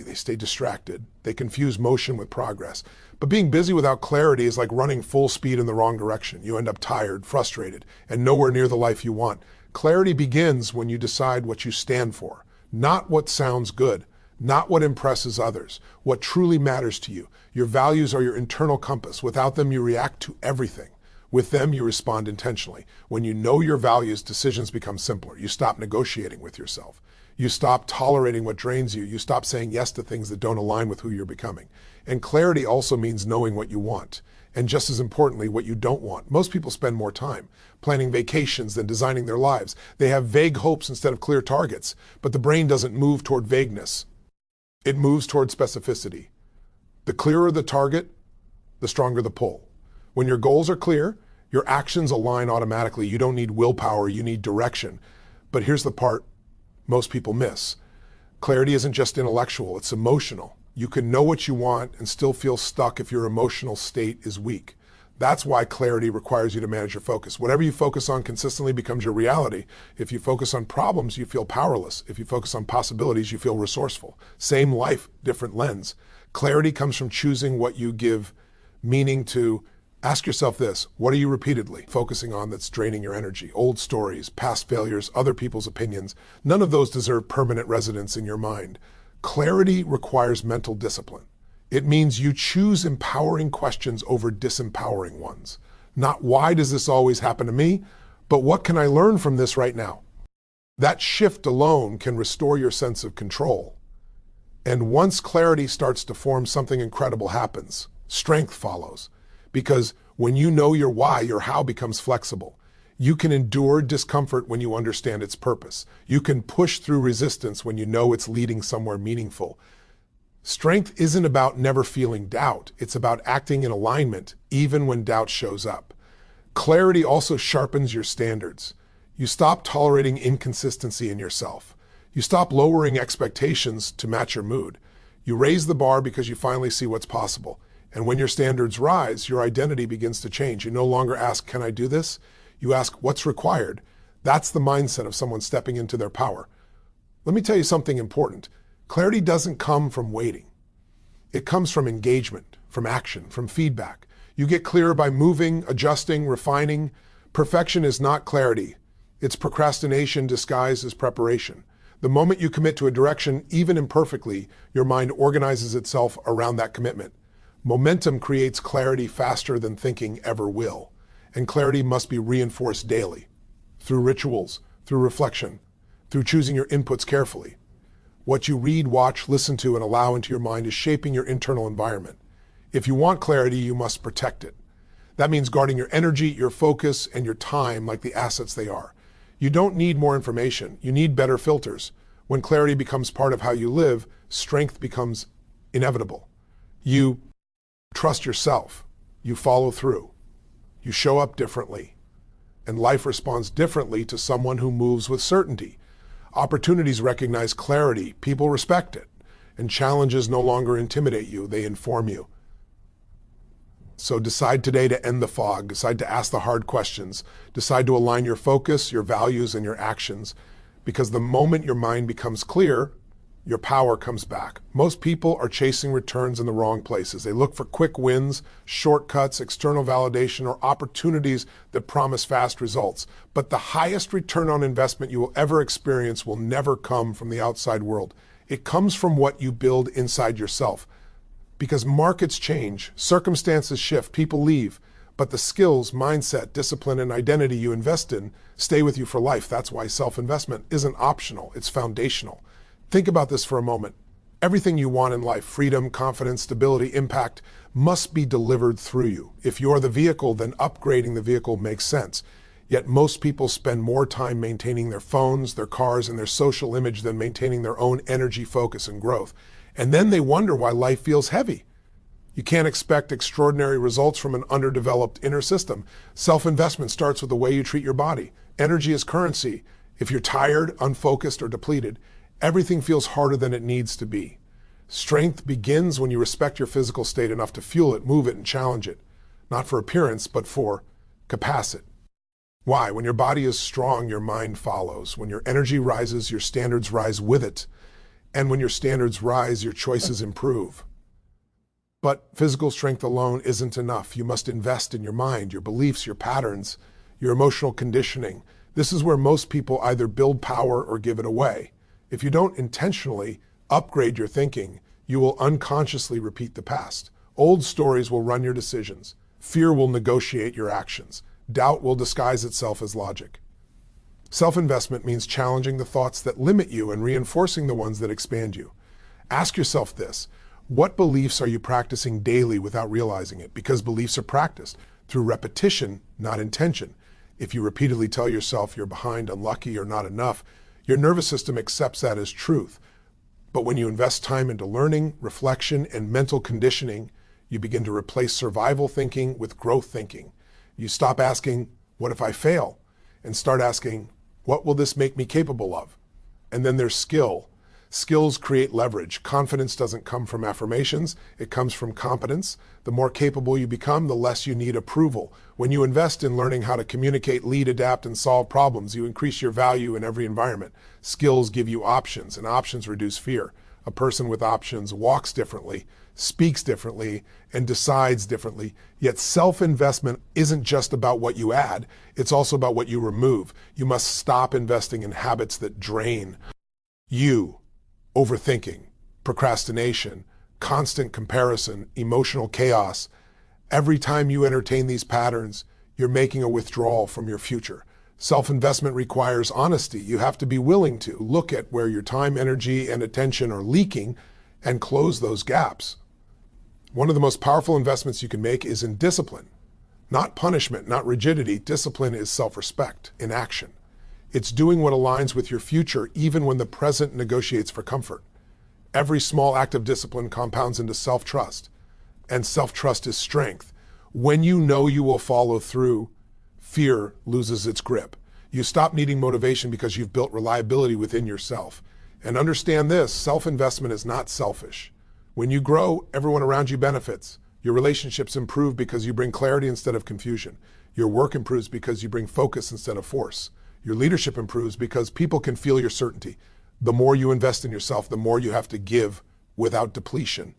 They stay distracted. They confuse motion with progress. But being busy without clarity is like running full speed in the wrong direction. You end up tired, frustrated, and nowhere near the life you want. Clarity begins when you decide what you stand for, not what sounds good, not what impresses others, what truly matters to you. Your values are your internal compass. Without them, you react to everything. With them, you respond intentionally. When you know your values, decisions become simpler. You stop negotiating with yourself. You stop tolerating what drains you. You stop saying yes to things that don't align with who you're becoming. And clarity also means knowing what you want, and just as importantly, what you don't want. Most people spend more time planning vacations than designing their lives. They have vague hopes instead of clear targets, but the brain doesn't move toward vagueness. It moves toward specificity. The clearer the target, the stronger the pull. When your goals are clear, your actions align automatically. You don't need willpower, you need direction. But here's the part most people miss. Clarity isn't just intellectual, it's emotional. You can know what you want and still feel stuck if your emotional state is weak. That's why clarity requires you to manage your focus. Whatever you focus on consistently becomes your reality. If you focus on problems, you feel powerless. If you focus on possibilities, you feel resourceful. Same life, different lens. Clarity comes from choosing what you give meaning to. Ask yourself this: what are you repeatedly focusing on that's draining your energy? Old stories, past failures, other people's opinions. None of those deserve permanent residence in your mind. Clarity requires mental discipline. It means you choose empowering questions over disempowering ones. Not why does this always happen to me, but what can I learn from this right now? That shift alone can restore your sense of control. And once clarity starts to form, something incredible happens. Strength follows. Because when you know your why, your how becomes flexible. You can endure discomfort when you understand its purpose. You can push through resistance when you know it's leading somewhere meaningful. Strength isn't about never feeling doubt. It's about acting in alignment, even when doubt shows up. Clarity also sharpens your standards. You stop tolerating inconsistency in yourself. You stop lowering expectations to match your mood. You raise the bar because you finally see what's possible. And when your standards rise, your identity begins to change. You no longer ask, can I do this? You ask, what's required? That's the mindset of someone stepping into their power. Let me tell you something important. Clarity doesn't come from waiting. It comes from engagement, from action, from feedback. You get clearer by moving, adjusting, refining. Perfection is not clarity. It's procrastination disguised as preparation. The moment you commit to a direction, even imperfectly, your mind organizes itself around that commitment. Momentum creates clarity faster than thinking ever will. And clarity must be reinforced daily, through rituals, through reflection, through choosing your inputs carefully. What you read, watch, listen to, and allow into your mind is shaping your internal environment. If you want clarity, you must protect it. That means guarding your energy, your focus, and your time like the assets they are. You don't need more information. You need better filters. When clarity becomes part of how you live, strength becomes inevitable. You trust yourself. You follow through. You show up differently. And life responds differently to someone who moves with certainty. Opportunities recognize clarity. People respect it. And challenges no longer intimidate you. They inform you. So decide today to end the fog. Decide to ask the hard questions. Decide to align your focus, your values, and your actions. Because the moment your mind becomes clear, your power comes back. Most people are chasing returns in the wrong places. They look for quick wins, shortcuts, external validation, or opportunities that promise fast results. But the highest return on investment you will ever experience will never come from the outside world. It comes from what you build inside yourself. Because markets change, circumstances shift, people leave, but the skills, mindset, discipline, and identity you invest in stay with you for life. That's why self-investment isn't optional, it's foundational. Think about this for a moment. Everything you want in life, freedom, confidence, stability, impact, must be delivered through you. If you're the vehicle, then upgrading the vehicle makes sense. Yet most people spend more time maintaining their phones, their cars, and their social image than maintaining their own energy, focus, and growth. And then they wonder why life feels heavy. You can't expect extraordinary results from an underdeveloped inner system. Self-investment starts with the way you treat your body. Energy is currency. If you're tired, unfocused, or depleted, everything feels harder than it needs to be. Strength begins when you respect your physical state enough to fuel it, move it, and challenge it. Not for appearance, but for capacity. Why? When your body is strong, your mind follows. When your energy rises, your standards rise with it. And when your standards rise, your choices improve. But physical strength alone isn't enough. You must invest in your mind, your beliefs, your patterns, your emotional conditioning. This is where most people either build power or give it away. If you don't intentionally upgrade your thinking, you will unconsciously repeat the past. Old stories will run your decisions. Fear will negotiate your actions. Doubt will disguise itself as logic. Self-investment means challenging the thoughts that limit you and reinforcing the ones that expand you. Ask yourself this: what beliefs are you practicing daily without realizing it? Because beliefs are practiced through repetition, not intention. If you repeatedly tell yourself you're behind, unlucky, or not enough, your nervous system accepts that as truth. But when you invest time into learning, reflection, and mental conditioning, you begin to replace survival thinking with growth thinking. You stop asking, what if I fail? And start asking, what will this make me capable of? And then there's skill. Skills create leverage. Confidence doesn't come from affirmations, it comes from competence. The more capable you become, the less you need approval. When you invest in learning how to communicate, lead, adapt, and solve problems, you increase your value in every environment. Skills give you options, and options reduce fear. A person with options walks differently, speaks differently, and decides differently. Yet self-investment isn't just about what you add, it's also about what you remove. You must stop investing in habits that drain you. Overthinking, procrastination, constant comparison, emotional chaos. Every time you entertain these patterns, you're making a withdrawal from your future. Self-investment requires honesty. You have to be willing to look at where your time, energy, and attention are leaking and close those gaps. One of the most powerful investments you can make is in discipline. Not punishment, not rigidity. Discipline is self-respect in action. It's doing what aligns with your future even when the present negotiates for comfort. Every small act of discipline compounds into self-trust, and self-trust is strength. When you know you will follow through, fear loses its grip. You stop needing motivation because you've built reliability within yourself. And understand this, self-investment is not selfish. When you grow, everyone around you benefits. Your relationships improve because you bring clarity instead of confusion. Your work improves because you bring focus instead of force. Your leadership improves because people can feel your certainty. The more you invest in yourself, the more you have to give without depletion.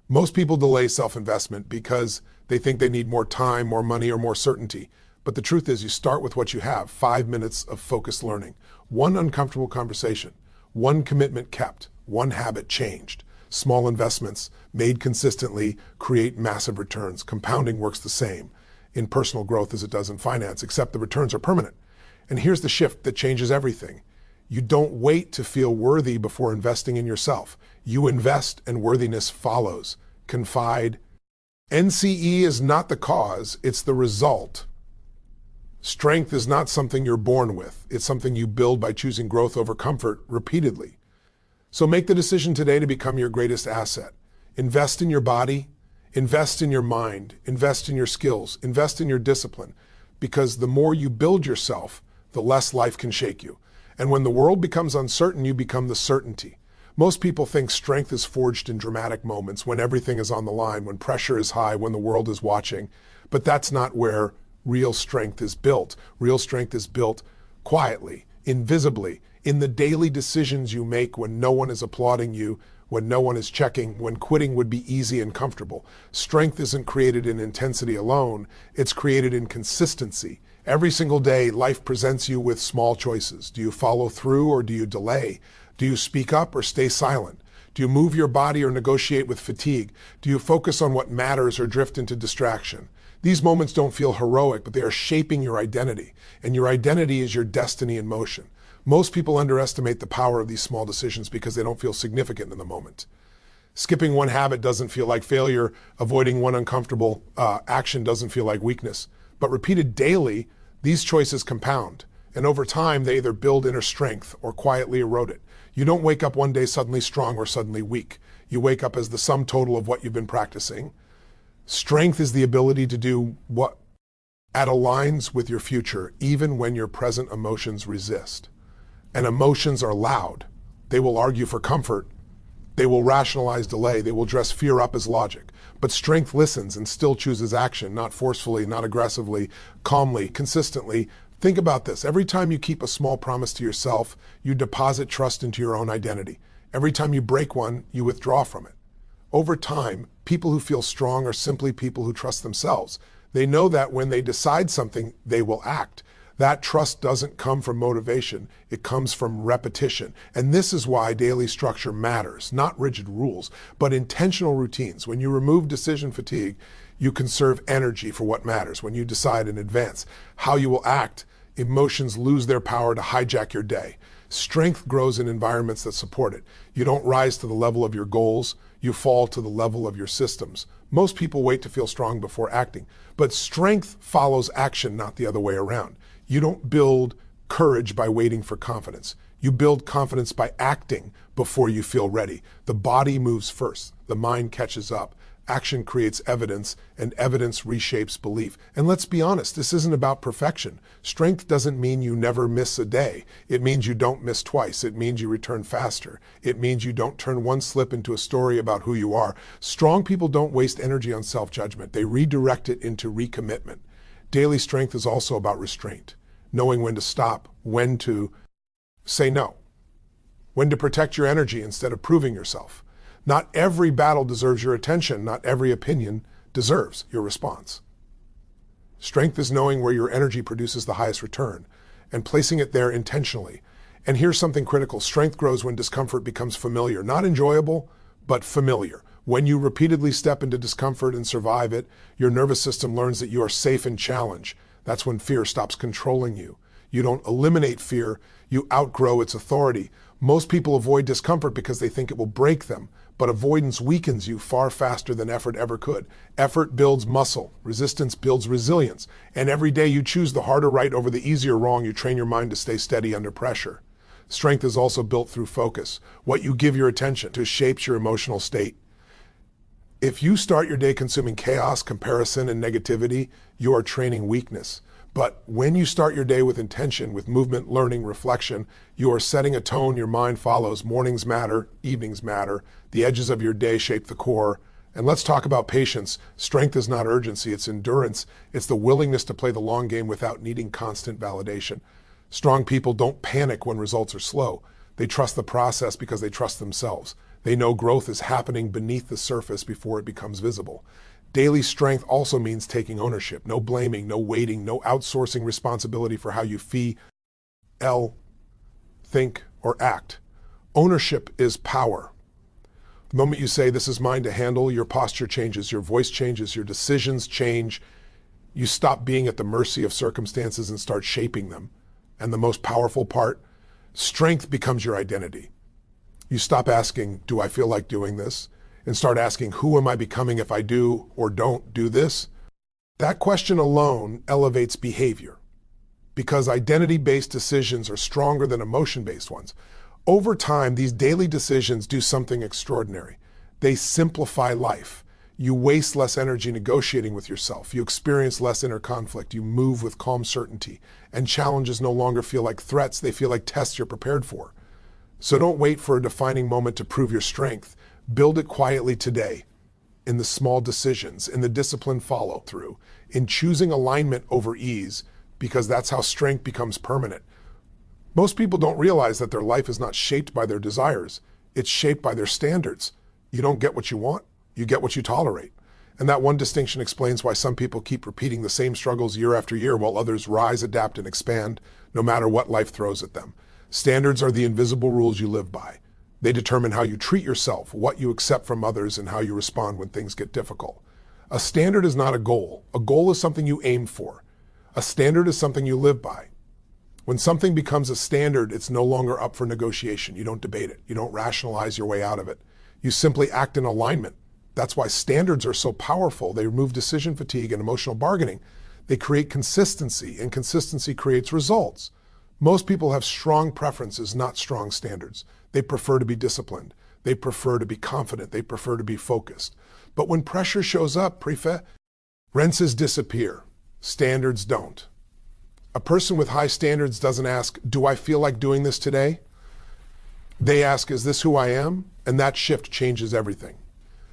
Most people delay self-investment because they think they need more time, more money, or more certainty. But the truth is, you start with what you have: 5 minutes of focused learning, one uncomfortable conversation, one commitment kept, one habit changed. Small investments made consistently create massive returns. Compounding works the same in personal growth as it does in finance, except the returns are permanent. And here's the shift that changes everything. You don't wait to feel worthy before investing in yourself. You invest and worthiness follows. Confide. NCE is not the cause, it's the result. Strength is not something you're born with. It's something you build by choosing growth over comfort repeatedly. So make the decision today to become your greatest asset. Invest in your body, invest in your mind, invest in your skills, invest in your discipline. Because the more you build yourself, the less life can shake you. And when the world becomes uncertain, you become the certainty. Most people think strength is forged in dramatic moments, when everything is on the line, when pressure is high, when the world is watching. But that's not where real strength is built. Real strength is built quietly, invisibly, in the daily decisions you make when no one is applauding you, when no one is checking, when quitting would be easy and comfortable. Strength isn't created in intensity alone, it's created in consistency. Every single day, life presents you with small choices. Do you follow through or do you delay? Do you speak up or stay silent? Do you move your body or negotiate with fatigue? Do you focus on what matters or drift into distraction? These moments don't feel heroic, but they are shaping your identity, and your identity is your destiny in motion. Most people underestimate the power of these small decisions because they don't feel significant in the moment. Skipping one habit doesn't feel like failure. Avoiding one uncomfortable action doesn't feel like weakness. But repeated daily, these choices compound. And over time, they either build inner strength or quietly erode it. You don't wake up one day suddenly strong or suddenly weak. You wake up as the sum total of what you've been practicing. Strength is the ability to do what aligns with your future, even when your present emotions resist. And emotions are loud. They will argue for comfort. They will rationalize delay. They will dress fear up as logic. But strength listens and still chooses action, not forcefully, not aggressively, calmly, consistently. Think about this. Every time you keep a small promise to yourself, you deposit trust into your own identity. Every time you break one, you withdraw from it. Over time, people who feel strong are simply people who trust themselves. They know that when they decide something, they will act. That trust doesn't come from motivation, it comes from repetition. And this is why daily structure matters, not rigid rules, but intentional routines. When you remove decision fatigue, you conserve energy for what matters. When you decide in advance how you will act, emotions lose their power to hijack your day. Strength grows in environments that support it. You don't rise to the level of your goals, you fall to the level of your systems. Most people wait to feel strong before acting, but strength follows action, not the other way around. You don't build courage by waiting for confidence. You build confidence by acting before you feel ready. The body moves first, the mind catches up. Action creates evidence, and evidence reshapes belief. And let's be honest, this isn't about perfection. Strength doesn't mean you never miss a day. It means you don't miss twice. It means you return faster. It means you don't turn one slip into a story about who you are. Strong people don't waste energy on self-judgment. They redirect it into recommitment. Daily strength is also about restraint, knowing when to stop, when to say no, when to protect your energy instead of proving yourself. Not every battle deserves your attention. Not every opinion deserves your response. Strength is knowing where your energy produces the highest return and placing it there intentionally. And here's something critical. Strength grows when discomfort becomes familiar. Not enjoyable, but familiar. When you repeatedly step into discomfort and survive it, your nervous system learns that you are safe in challenge. That's when fear stops controlling you. You don't eliminate fear, you outgrow its authority. Most people avoid discomfort because they think it will break them, but avoidance weakens you far faster than effort ever could. Effort builds muscle, resistance builds resilience, and every day you choose the harder right over the easier wrong, you train your mind to stay steady under pressure. Strength is also built through focus. What you give your attention to shapes your emotional state. If you start your day consuming chaos, comparison, and negativity, you are training weakness. But when you start your day with intention, with movement, learning, reflection, you are setting a tone your mind follows. Mornings matter, evenings matter. The edges of your day shape the core. And let's talk about patience. Strength is not urgency, it's endurance. It's the willingness to play the long game without needing constant validation. Strong people don't panic when results are slow. They trust the process because they trust themselves. They know growth is happening beneath the surface before it becomes visible. Daily strength also means taking ownership. No blaming, no waiting, no outsourcing responsibility for how you feel, think, or act. Ownership is power. The moment you say, this is mine to handle, your posture changes, your voice changes, your decisions change. You stop being at the mercy of circumstances and start shaping them. And the most powerful part, strength becomes your identity. You stop asking, do I feel like doing this? And start asking, who am I becoming if I do or don't do this? That question alone elevates behavior because identity-based decisions are stronger than emotion-based ones. Over time, these daily decisions do something extraordinary. They simplify life. You waste less energy negotiating with yourself. You experience less inner conflict. You move with calm certainty. And challenges no longer feel like threats. They feel like tests you're prepared for. So don't wait for a defining moment to prove your strength. Build it quietly today, in the small decisions, in the disciplined follow-through, in choosing alignment over ease, because that's how strength becomes permanent. Most people don't realize that their life is not shaped by their desires. It's shaped by their standards. You don't get what you want, you get what you tolerate. And that one distinction explains why some people keep repeating the same struggles year after year, while others rise, adapt, and expand, no matter what life throws at them. Standards are the invisible rules you live by. They determine how you treat yourself, what you accept from others, and how you respond when things get difficult. A standard is not a goal. A goal is something you aim for. A standard is something you live by. When something becomes a standard, it's no longer up for negotiation. You don't debate it. You don't rationalize your way out of it. You simply act in alignment. That's why standards are so powerful. They remove decision fatigue and emotional bargaining. They create consistency, and consistency creates results. Most people have strong preferences, not strong standards. They prefer to be disciplined. They prefer to be confident. They prefer to be focused. But when pressure shows up, rents disappear. Standards don't. A person with high standards doesn't ask, do I feel like doing this today? They ask, is this who I am? And that shift changes everything.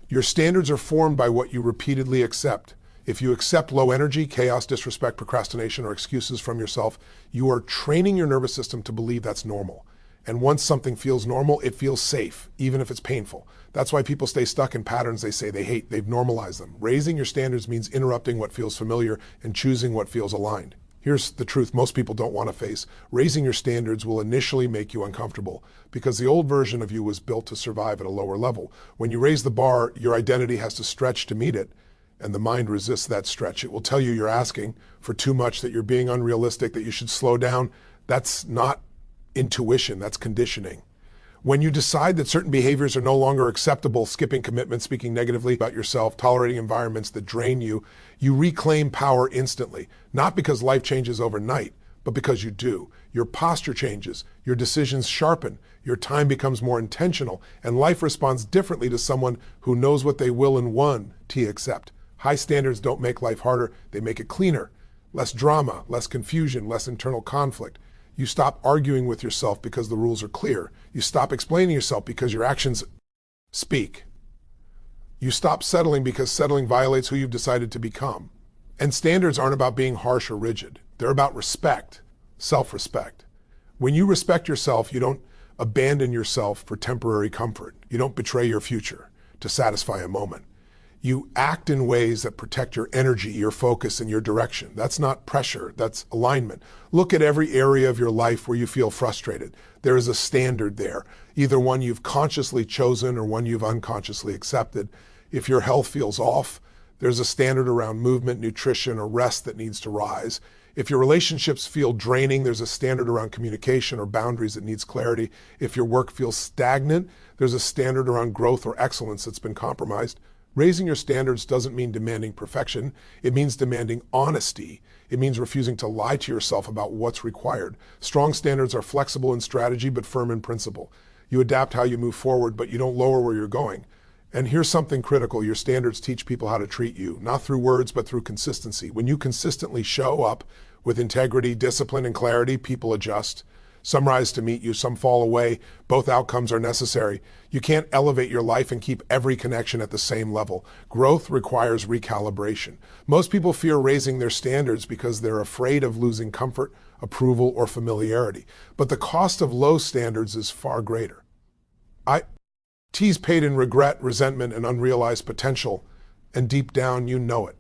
Your standards are formed by what you repeatedly accept. If you accept low energy, chaos, disrespect, procrastination, or excuses from yourself, you are training your nervous system to believe that's normal. And once something feels normal, it feels safe, even if it's painful. That's why people stay stuck in patterns they say they hate. They've normalized them. Raising your standards means interrupting what feels familiar and choosing what feels aligned. Here's the truth most people don't want to face. Raising your standards will initially make you uncomfortable because the old version of you was built to survive at a lower level. When you raise the bar, your identity has to stretch to meet it, and the mind resists that stretch. It will tell you you're asking for too much, that you're being unrealistic, that you should slow down. That's not intuition, that's conditioning. When you decide that certain behaviors are no longer acceptable, skipping commitments, speaking negatively about yourself, tolerating environments that drain you, you reclaim power instantly. Not because life changes overnight, but because you do. Your posture changes, your decisions sharpen, your time becomes more intentional, and life responds differently to someone who knows what they will and want to accept. High standards don't make life harder, they make it cleaner. Less drama, less confusion, less internal conflict. You stop arguing with yourself because the rules are clear. You stop explaining yourself because your actions speak. You stop settling because settling violates who you've decided to become. And standards aren't about being harsh or rigid. They're about respect, self-respect. When you respect yourself, you don't abandon yourself for temporary comfort. You don't betray your future to satisfy a moment. You act in ways that protect your energy, your focus, and your direction. That's not pressure, that's alignment. Look at every area of your life where you feel frustrated. There is a standard there, either one you've consciously chosen or one you've unconsciously accepted. If your health feels off, there's a standard around movement, nutrition, or rest that needs to rise. If your relationships feel draining, there's a standard around communication or boundaries that needs clarity. If your work feels stagnant, there's a standard around growth or excellence that's been compromised. Raising your standards doesn't mean demanding perfection. It means demanding honesty. It means refusing to lie to yourself about what's required. Strong standards are flexible in strategy, but firm in principle. You adapt how you move forward, but you don't lower where you're going. And here's something critical. Your standards teach people how to treat you, not through words, but through consistency. When you consistently show up with integrity, discipline, and clarity, people adjust. Some rise to meet you, some fall away. Both outcomes are necessary. You can't elevate your life and keep every connection at the same level. Growth requires recalibration. Most people fear raising their standards because they're afraid of losing comfort, approval, or familiarity. But the cost of low standards is far greater. T's paid in regret, resentment, and unrealized potential, and deep down you know it.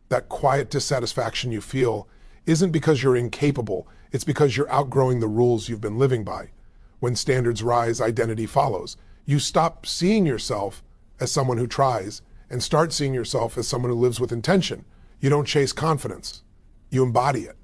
That quiet dissatisfaction you feel isn't because you're incapable, it's because you're outgrowing the rules you've been living by. When standards rise, identity follows. You stop seeing yourself as someone who tries and start seeing yourself as someone who lives with intention. You don't chase confidence, you embody it.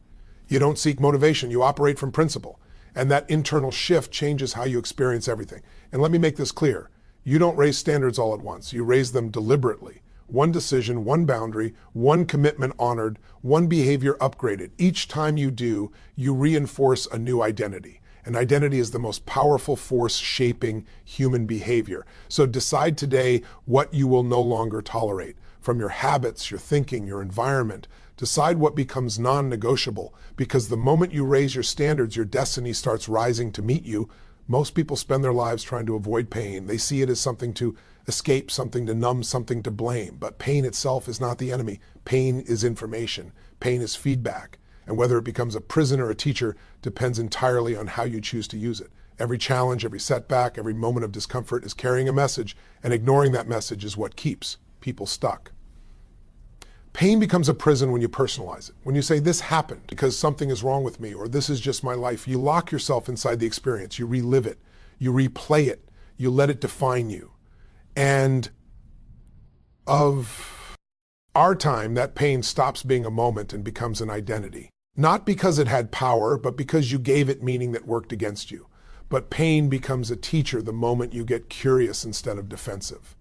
You don't seek motivation, you operate from principle. And that internal shift changes how you experience everything. And let me make this clear. You don't raise standards all at once. You raise them deliberately. One decision, one boundary, one commitment honored, one behavior upgraded. Each time you do, you reinforce a new identity. And identity is the most powerful force shaping human behavior. So decide today what you will no longer tolerate. From your habits, your thinking, your environment. Decide what becomes non-negotiable, because the moment you raise your standards, your destiny starts rising to meet you. Most people spend their lives trying to avoid pain. They see it as something to escape, something to numb, something to blame. But pain itself is not the enemy. Pain is information. Pain is feedback. And whether it becomes a prison or a teacher depends entirely on how you choose to use it. Every challenge, every setback, every moment of discomfort is carrying a message, and ignoring that message is what keeps people stuck. Pain becomes a prison when you personalize it. When you say, this happened because something is wrong with me, or this is just my life, you lock yourself inside the experience. You relive it. You replay it. You let it define you. And of our time, that pain stops being a moment and becomes an identity. Not because it had power, but because you gave it meaning that worked against you. But pain becomes a teacher the moment you get curious instead of defensive.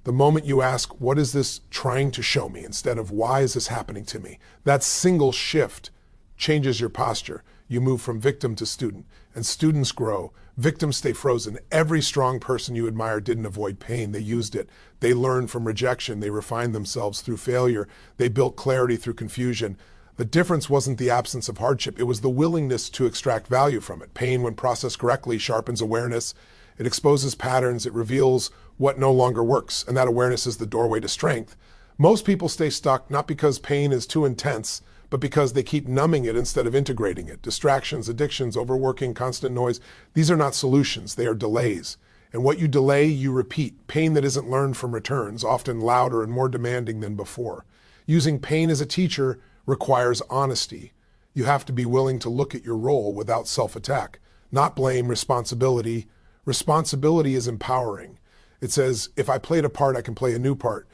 The moment you ask, what is this trying to show me, instead of why is this happening to me? That single shift changes your posture. You move from victim to student, and students grow. Victims stay frozen. Every strong person you admire didn't avoid pain. They used it. They learned from rejection. They refined themselves through failure. They built clarity through confusion. The difference wasn't the absence of hardship. It was the willingness to extract value from it. Pain, when processed correctly, sharpens awareness. It exposes patterns. It reveals what no longer works. And that awareness is the doorway to strength. Most people stay stuck not because pain is too intense, but because they keep numbing it instead of integrating it. Distractions, addictions, overworking, constant noise, these are not solutions, they are delays. And what you delay, you repeat. Pain that isn't learned from returns, often louder and more demanding than before. Using pain as a teacher requires honesty. You have to be willing to look at your role without self-attack. Not blame, responsibility. Responsibility is empowering. It says, if I played a part, I can play a new part.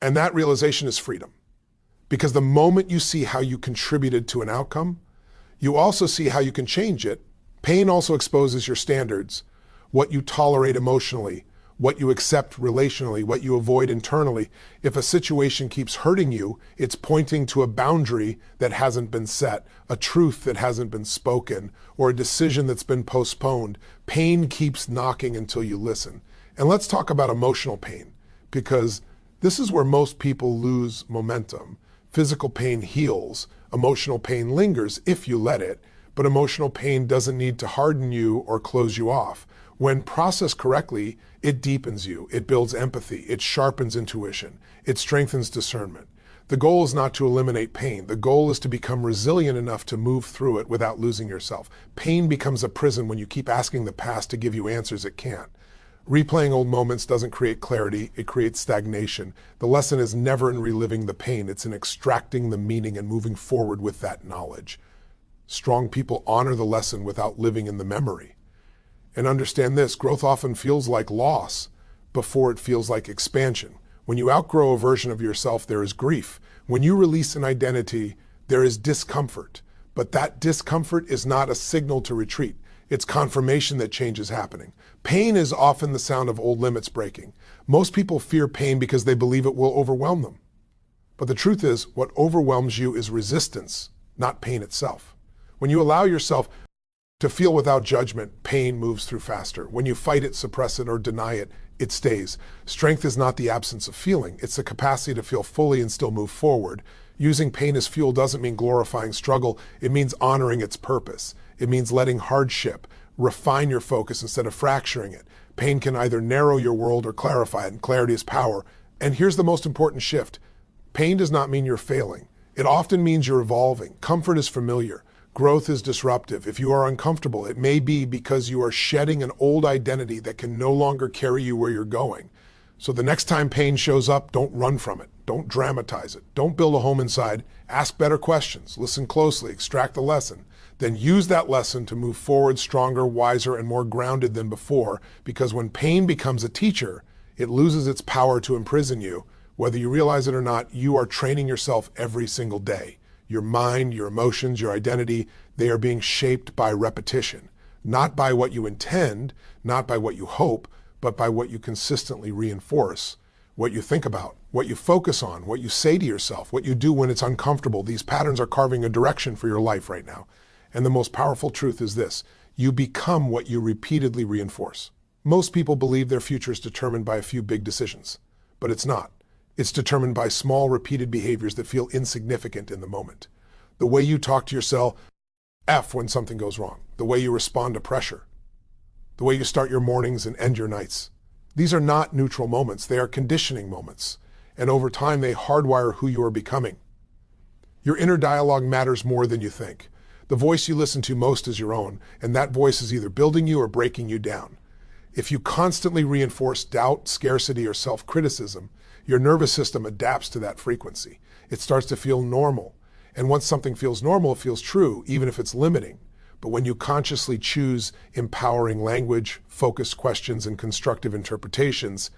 And that realization is freedom. Because the moment you see how you contributed to an outcome, you also see how you can change it. Pain also exposes your standards, what you tolerate emotionally, what you accept relationally, what you avoid internally. If a situation keeps hurting you, it's pointing to a boundary that hasn't been set, a truth that hasn't been spoken, or a decision that's been postponed. Pain keeps knocking until you listen. And let's talk about emotional pain, because this is where most people lose momentum. Physical pain heals, emotional pain lingers if you let it, but emotional pain doesn't need to harden you or close you off. When processed correctly, it deepens you, it builds empathy, it sharpens intuition, it strengthens discernment. The goal is not to eliminate pain. The goal is to become resilient enough to move through it without losing yourself. Pain becomes a prison when you keep asking the past to give you answers it can't. Replaying old moments doesn't create clarity, it creates stagnation. The lesson is never in reliving the pain, it's in extracting the meaning and moving forward with that knowledge. Strong people honor the lesson without living in the memory. And understand this, growth often feels like loss before it feels like expansion. When you outgrow a version of yourself, there is grief. When you release an identity, there is discomfort. But that discomfort is not a signal to retreat. It's confirmation that change is happening. Pain is often the sound of old limits breaking. Most people fear pain because they believe it will overwhelm them. But the truth is, what overwhelms you is resistance, not pain itself. When you allow yourself to feel without judgment, pain moves through faster. When you fight it, suppress it, or deny it, it stays. Strength is not the absence of feeling. It's the capacity to feel fully and still move forward. Using pain as fuel doesn't mean glorifying struggle. It means honoring its purpose. It means letting hardship refine your focus instead of fracturing it. Pain can either narrow your world or clarify it, and clarity is power. And here's the most important shift. Pain does not mean you're failing. It often means you're evolving. Comfort is familiar. Growth is disruptive. If you are uncomfortable, it may be because you are shedding an old identity that can no longer carry you where you're going. So the next time pain shows up, don't run from it. Don't dramatize it. Don't build a home inside. Ask better questions. Listen closely. Extract the lesson. Then use that lesson to move forward stronger, wiser, and more grounded than before. Because when pain becomes a teacher, it loses its power to imprison you. Whether you realize it or not, you are training yourself every single day. Your mind, your emotions, your identity, they are being shaped by repetition. Not by what you intend, not by what you hope, but by what you consistently reinforce. What you think about, what you focus on, what you say to yourself, what you do when it's uncomfortable. These patterns are carving a direction for your life right now. And the most powerful truth is this: you become what you repeatedly reinforce. Most people believe their future is determined by a few big decisions, but it's not. It's determined by small, repeated behaviors that feel insignificant in the moment. The way you talk to yourself when something goes wrong, the way you respond to pressure, the way you start your mornings and end your nights. These are not neutral moments, they are conditioning moments. And over time, they hardwire who you are becoming. Your inner dialogue matters more than you think. The voice you listen to most is your own, and that voice is either building you or breaking you down. If you constantly reinforce doubt, scarcity, or self-criticism, your nervous system adapts to that frequency. It starts to feel normal. And once something feels normal, it feels true, even if it's limiting. But when you consciously choose empowering language, focused questions, and constructive interpretations,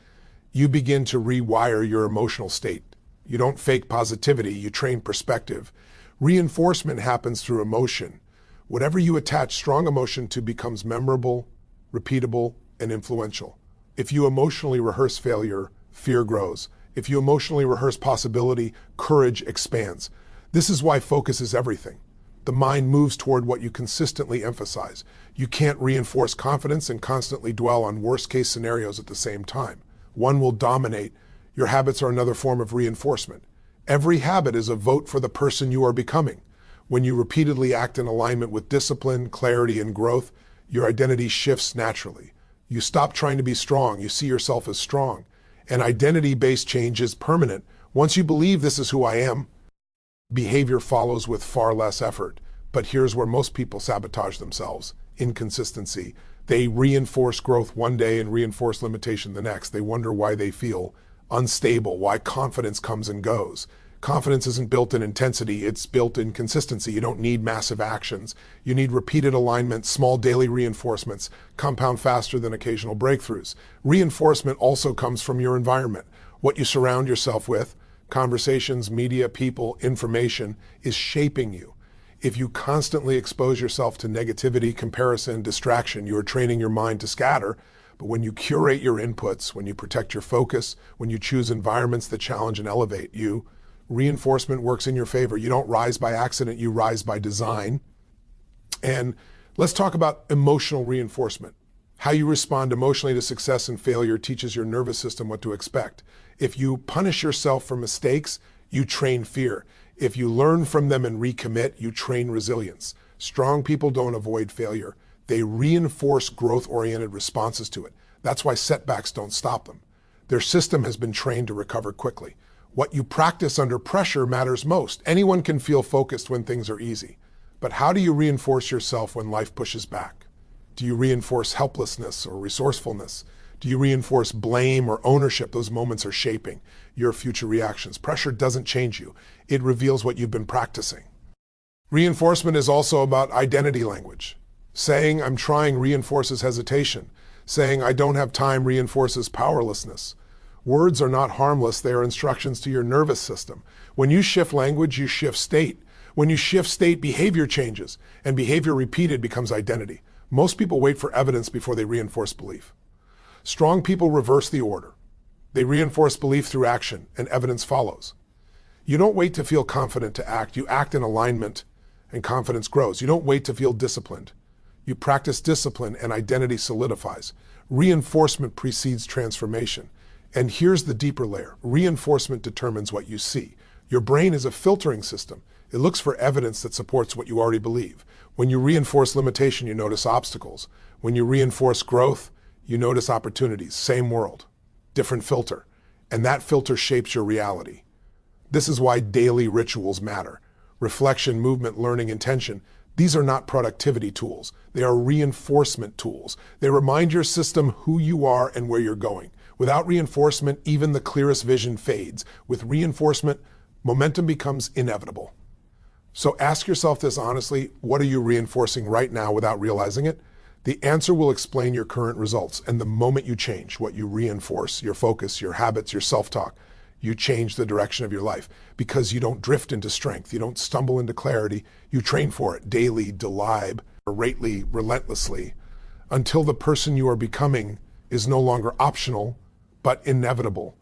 you begin to rewire your emotional state. You don't fake positivity, you train perspective. Reinforcement happens through emotion. Whatever you attach strong emotion to becomes memorable, repeatable, and influential. If you emotionally rehearse failure, fear grows. If you emotionally rehearse possibility, courage expands. This is why focus is everything. The mind moves toward what you consistently emphasize. You can't reinforce confidence and constantly dwell on worst-case scenarios at the same time. One will dominate. Your habits are another form of reinforcement. Every habit is a vote for the person you are becoming. When you repeatedly act in alignment with discipline, clarity, and growth, your identity shifts naturally. You stop trying to be strong. You see yourself as strong. And identity-based change is permanent. Once you believe this is who I am, Behavior follows with far less effort. But here's where most people sabotage themselves: inconsistency. They reinforce growth one day and reinforce limitation the next. They wonder why they feel unstable, why confidence comes and goes. Confidence isn't built in intensity, it's built in consistency. You don't need massive actions. You need repeated alignment, small daily reinforcements, compound faster than occasional breakthroughs. Reinforcement also comes from your environment. What you surround yourself with, conversations, media, people, information, is shaping you. If you constantly expose yourself to negativity, comparison, distraction, you are training your mind to scatter. But when you curate your inputs, when you protect your focus, when you choose environments that challenge and elevate you, reinforcement works in your favor. You don't rise by accident, you rise by design. And let's talk about emotional reinforcement. How you respond emotionally to success and failure teaches your nervous system what to expect. If you punish yourself for mistakes, you train fear. If you learn from them and recommit, you train resilience. Strong people don't avoid failure. They reinforce growth-oriented responses to it. That's why setbacks don't stop them. Their system has been trained to recover quickly. What you practice under pressure matters most. Anyone can feel focused when things are easy. But how do you reinforce yourself when life pushes back? Do you reinforce helplessness or resourcefulness? Do you reinforce blame or ownership? Those moments are shaping your future reactions. Pressure doesn't change you. It reveals what you've been practicing. Reinforcement is also about identity language. Saying "I'm trying" reinforces hesitation. Saying "I don't have time" reinforces powerlessness. Words are not harmless, they are instructions to your nervous system. When you shift language, you shift state. When you shift state, behavior changes, and behavior repeated becomes identity. Most people wait for evidence before they reinforce belief. Strong people reverse the order. They reinforce belief through action, and evidence follows. You don't wait to feel confident to act. You act in alignment, and confidence grows. You don't wait to feel disciplined. You practice discipline, and identity solidifies. Reinforcement precedes transformation. And here's the deeper layer. Reinforcement determines what you see. Your brain is a filtering system. It looks for evidence that supports what you already believe. When you reinforce limitation, you notice obstacles. When you reinforce growth, you notice opportunities. Same world, different filter. And that filter shapes your reality. This is why daily rituals matter. Reflection, movement, learning, intention. These are not productivity tools. They are reinforcement tools. They remind your system who you are and where you're going. Without reinforcement, even the clearest vision fades. With reinforcement, momentum becomes inevitable. So ask yourself this honestly: what are you reinforcing right now without realizing it? The answer will explain your current results. And the moment you change what you reinforce, your focus, your habits, your self-talk, you change the direction of your life, because you don't drift into strength. You don't stumble into clarity. You train for it daily, deliberately, relentlessly, until the person you are becoming is no longer optional, but inevitable.